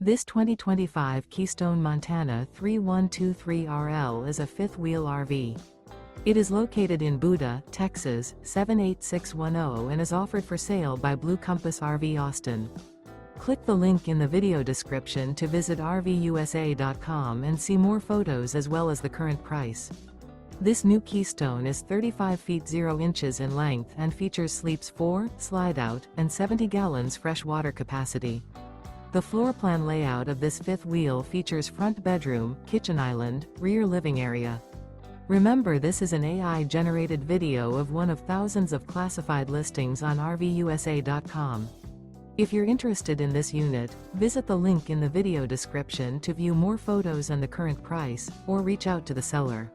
This 2025 Keystone Montana 3123RL is a fifth-wheel RV. It is located in Buda, Texas, 78610 and is offered for sale by Blue Compass RV Austin. Click the link in the video description to visit RVUSA.com and see more photos as well as the current price. This new Keystone is 35 feet 0 inches in length and features sleeps 4, slide-out, and 70 gallons fresh water capacity. The floor plan layout of this fifth wheel features front bedroom, kitchen island, rear living area. Remember, this is an AI-generated video of one of thousands of classified listings on RVUSA.com. If you're interested in this unit, visit the link in the video description to view more photos and the current price, or reach out to the seller.